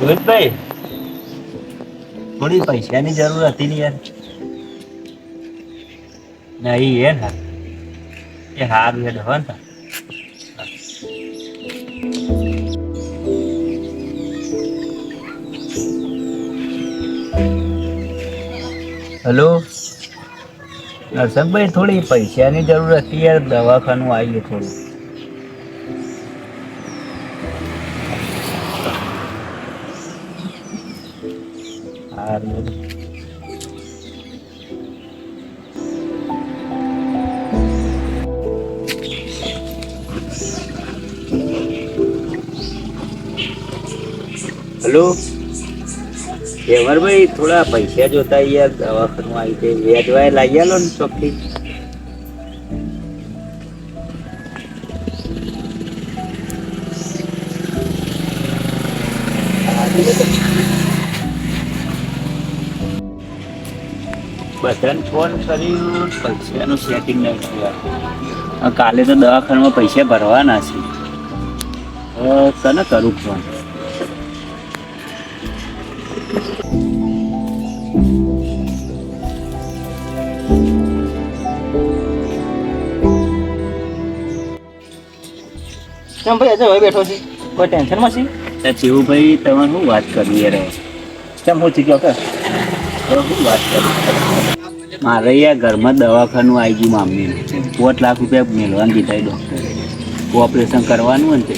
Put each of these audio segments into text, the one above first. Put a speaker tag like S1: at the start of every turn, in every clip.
S1: રોહિતભાઈ થોડી પૈસાની જરૂર હતી ને યાર. નહીં એ ના એ હારું હેડ હો ને. હેલો નરસંગભાઈ, થોડી પૈસાની જરૂર હતી યાર, દવાખાનું આવી ગયું થોડું. હારું. હેલો કેવરભાઈ, થોડા પૈસા જોતા યાર, દવાખાનું આવી છે, વેચવાય લાવી આલો ને ચોખ્ખી. બધાને ફોન કર્યું, પૈસાનું સેટિંગ નહીં થયું. કાલે તો દવાખાનામાં પૈસા ભરવાના છે. કને કરું ફોન?
S2: કેમ ભાઈ અજય બેઠો છે? કોઈ ટેન્શનમાં છે?
S1: ચેવુભાઈ, તમે શું વાત કરવી યાર?
S2: કેમ હું ચીક્યો કે
S1: શું વાત કરું? મારે યાર ઘરમાં દવાખાનું આવી ગયું મામની. 5 લાખ રૂપિયા મેળવાનું કીધા ડૉક્ટરે. ઓપરેશન કરવાનું હોય ને તે.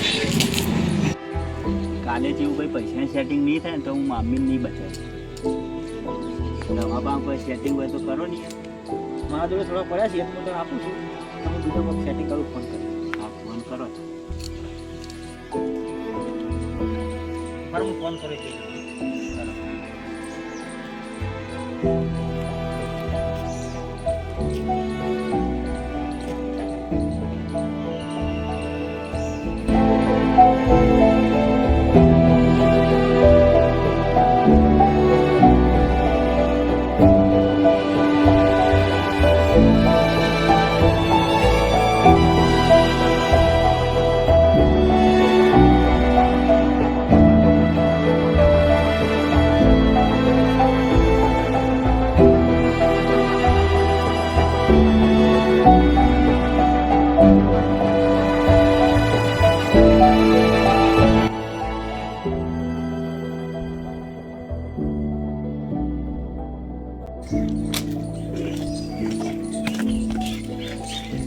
S1: કાલે ચેવુભાઈ પૈસાની સેટિંગ નહીં થાય ને તો હું મામી નહીં બચાવી. દવા બામ કોઈ સેટિંગ હોય તો કરો ને યાર.
S2: મારા જોડે થોડા પડ્યા છે હું તો આપું છું. તમે બીજો કોઈ સેટિંગ કરું ફોન કરો.
S1: હા ફોન કરો.
S2: મારે હું ફોન કરી દઈશ.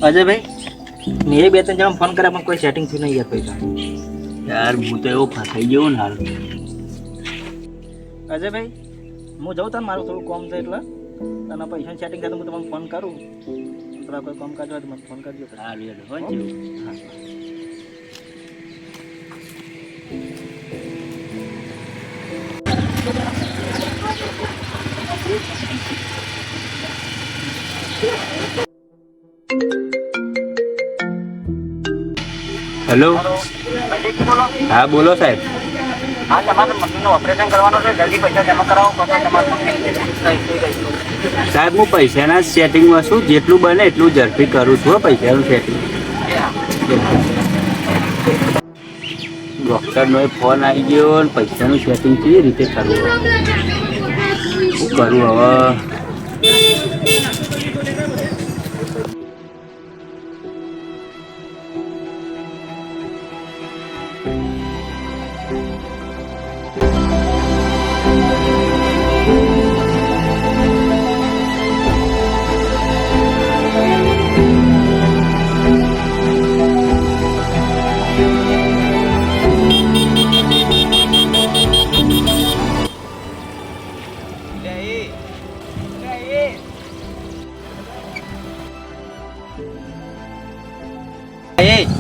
S2: અજયભાઈ મેં 2-3 જણા ફોન કર્યા પણ કોઈ સેટિંગ થયું નહીં યાર પૈસા.
S1: યાર હું તો એવો ફસાઈ ગયો ને હાલ.
S2: અજયભાઈ હું જાઉં તાર મારું થોડું કામ છે એટલે તને પૈસાની સેટિંગ થાય તો હું તમને ફોન કરું. થોડા કોઈ કામ કાજ હોય તો મને ફોન કરજો.
S1: હા યાર હોય જેવું.
S2: હા
S1: હેલો હા બોલો સાહેબ.
S2: હા તમારે મશીનનું ઓપરેશન કરવાનું છે, જલ્દી પૈસા જમા કરાવો પછી તમારું
S1: સાહેબ હું પૈસાના સેટિંગમાં છું, જેટલું બને એટલું ઝડપી કરું છું. પૈસાનું સેટિંગ. ડૉક્ટરનો ફોન આવી ગયો ને પૈસાનું સેટિંગ કેવી રીતે કરવું? શું કરું હવે?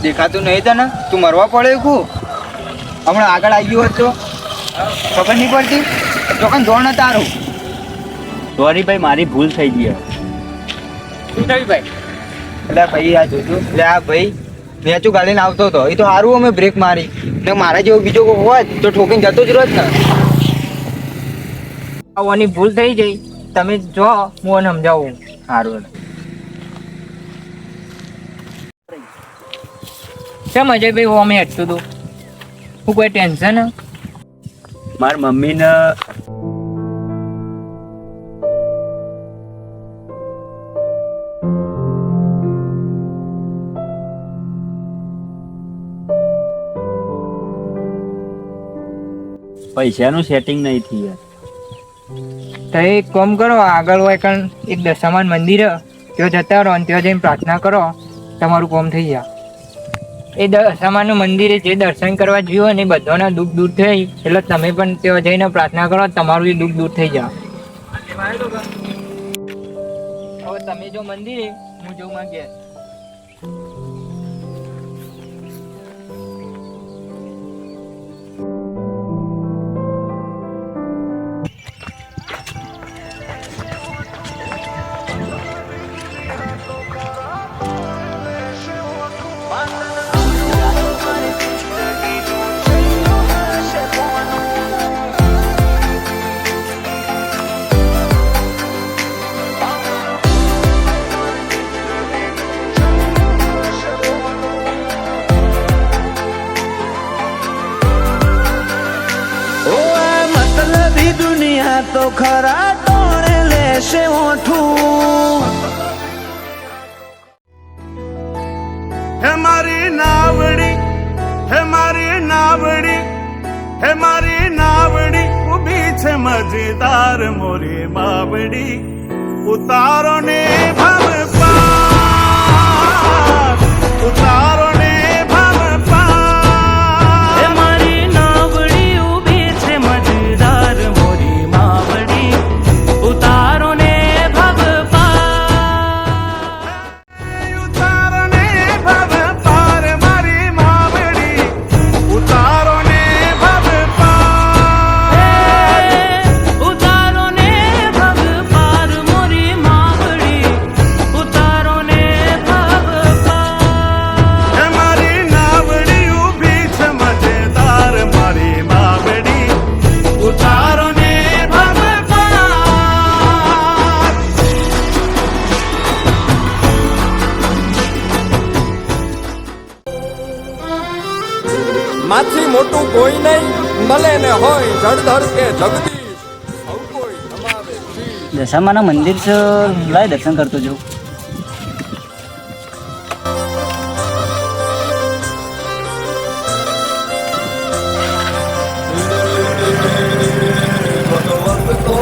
S3: દેખાતું નહીં તને? તું મરવા પડે કુ હમણાં આગળ આવી ગયો હોત તો ખબર નહીં પડતી. ચોકન જોડ ન તારું.
S1: સોરી ભાઈ, મારી ભૂલ થઈ ગઈ.
S3: શું થયું ભાઈ? એટલે ભાઈ આ જોજો, એટલે આ ભાઈ મેચું ગાડીને આવતો હતો. એ તો સારું અમે બ્રેક મારી ને મારા જેવો બીજો કોઈ હોત તો ઠોકીને જતો જ રોજ ને. આવવાની ભૂલ થઈ જઈ. તમે જો હું એને સમજાવું. સારું કેમ અજયભાઈ હું અમે હેઠતું હતું?
S4: હું કોઈ ટેન્શન?
S1: મારી મમ્મીને પૈસાનું સેટિંગ નહીં થયું.
S4: તો એક કામ કરો, આગળ હોય કારણ એક દશામાન મંદિર હે, ત્યાં જતા રહો અને ત્યાં જઈને પ્રાર્થના કરો, તમારું કામ થઈ જાય. એ દશામાનું મંદિરે જે દર્શન કરવા જોયું હોય ને એ બધાના દુઃખ દૂર થઈ, એટલે તમે પણ ત્યાં જઈને પ્રાર્થના કરો, તમારું એ દુઃખ દૂર થઈ જાય. હવે તમે જો મંદિરે, હું જોઉં માં ઘેર.
S5: તો ખરા ટોણે લેશે ઓઠું. હે મારી નાવડી, હે મારી નાવડી, હે મારી નાવડી ઊભી છે મજેદાર મોરી માવડી. ઉતારો ને ભવ પાર, ઉતારો ને ભવ પાર. હે મારી નાવડી ઊભી છે મજેદાર મોરી માવડી. ઉતારો ને ભવ પાર, ઉતારો ને ભવ પાર મારી માવડી. ઉતારો ને ભવ પાર, ઉતારો ને ભવ પાર મોરી માવડી. ઉતારો ને ભવ પાર. હે મારી નાવડી ઊભી છે મજેદાર મારી માવડી. ઉતારો ને ભવ પાર.
S6: માથી મોટું કોઈ નહીં, મળે ને હોય જળધર કે જગદીશ. સૌ કોઈ નમાવે શીશ.
S2: દશામાના મંદિર છે, લાય દર્શન કરતો જાઉં.
S6: ભગવત તો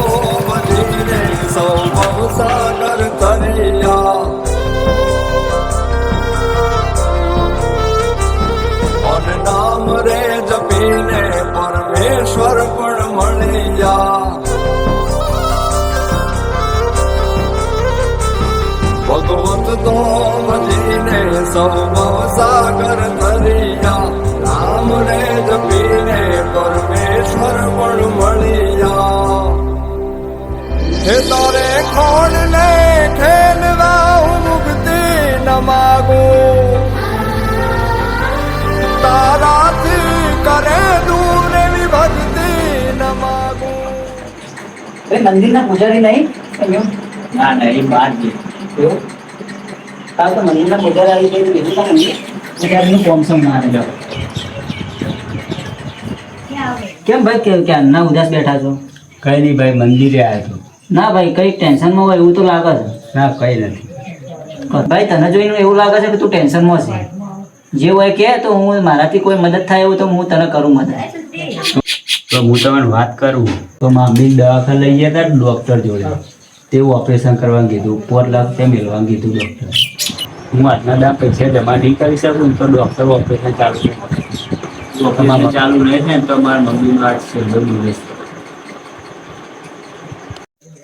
S6: ભજીને સૌ ભવસાગર તર્યા. અન નામ રે જપીને પરમેશ્વર પણ મળ્યા. ભગવત તો ભજીને સૌ ભવસાગર તર્યા. નામ રે જપીને પરમેશ્વર પણ મળ્યા. હે તારે ખોણ ને ખેલવા હું મુક્તિ ન માગું. તારાથી કરે દૂર એવી ભક્તિ ન માગું.
S2: મંદિરના પૂજારી નહીં?
S1: ના નહીં, બાદ છે.
S2: કાલ તો મંદિરના પૂજારી આવી ગઈ કીધું તમે પૂજારીનું ફોર્મ સમ ના આવ્યો. કેમ ભાઈ ક્યારના ઉદાસ બેઠા છો?
S1: કઈ નહીં ભાઈ, મંદિરે આવ્યો હતો.
S2: ના ભાઈ કઈ ટેન્શનમાં હોય એવું તો લાગે છે.
S1: ના કઈ નથી.
S2: ભાઈ તને જોઈને એવું લાગે છે કે તું ટેન્શનમાં છે. જે હોય કે તો હું મારાથી કોઈ મદદ થાય એવું તો હું તને કરું મદદ.
S1: તો હું તમને વાત કરું તો મમ્મી દવાખાને લઈ ગયા હતા ડૉક્ટર જોડે. તેવું ઓપરેશન કરવાનું કીધું, 4 લાખ તે મેળવાનું કીધું ડૉક્ટર. હું આજના દા પૈસા જમા નહીં કરી શકું તો ડૉક્ટર ઓપરેશન ચાલુ ચાલુ રહે છે તો મારા મમ્મીનો આજ છેલ્લો દિવસ.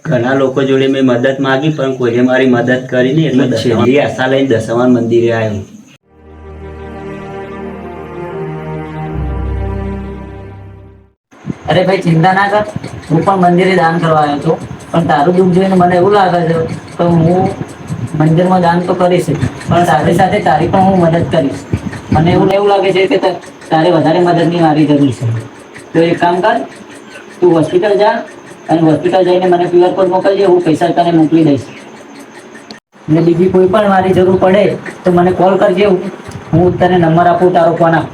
S1: ઘણા લોકો જોડે મેં મદદ માગી પણ કોઈએ મારી મદદ કરી નહીં, એટલે છેલ્લી આશા લઈને દશામાન મંદિરે આવ્યો.
S2: અરે ભાઈ ચિંતા ના કર, હું પણ મંદિરે દાન કરવા આવ્યો છું. પણ તારું દુઃખ જોઈને મને એવું લાગે છે તો હું મંદિરમાં દાન તો કરીશ પણ સાથે સાથે તારી પણ હું મદદ કરીશ. મને એવું લાગે છે કે તારે વધારે મદદની મારી જરૂર છે. તો એક કામ કર, તું હોસ્પિટલ જા અને હોસ્પિટલ જઈને મને QR કોડ મોકલજે, હું પૈસા તને મોકલી દઈશ. અને બીજી કોઈ પણ મારી જરૂર પડે તો મને કોલ કરજે, હું તને નંબર આપું, તારો ફોન આપ.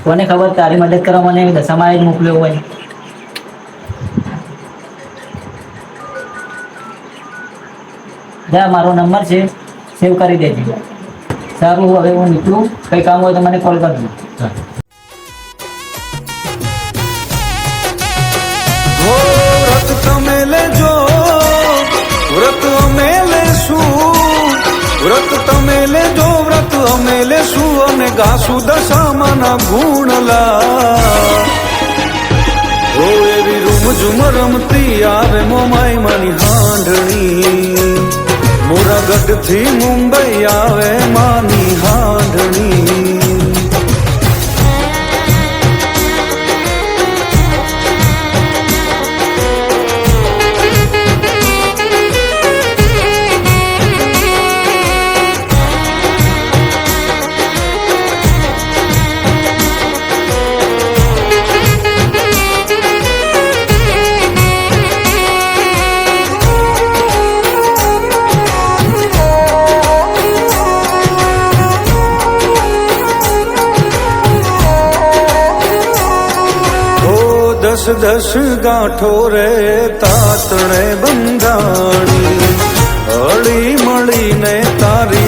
S2: કોને ખબર તારી મદદ કરવા મને દશામાં જ મોકલ્યો હોય. જા મારો નંબર છે, સેવ કરી દેજો. સારું, હવે હું નીકળું. કંઈ કામ હોય તો મને કોલ કરજો.
S6: વ્રત તમે લેજો, વ્રત અમે લેશું, વ્રત તમે લેજો, વ્રત અમે લેશું અને ગાશું દશામાના ગુણલા. ઓ એવી રૂમઝુમ રમતી આવે મોમાઈ માની હાંડણી, મોરાગઢ થી મુંબઈ આવે માની હાંડણી. દસ દસ ગાંઠો રે તાતણે બંધાણી, હળી મળીને તારી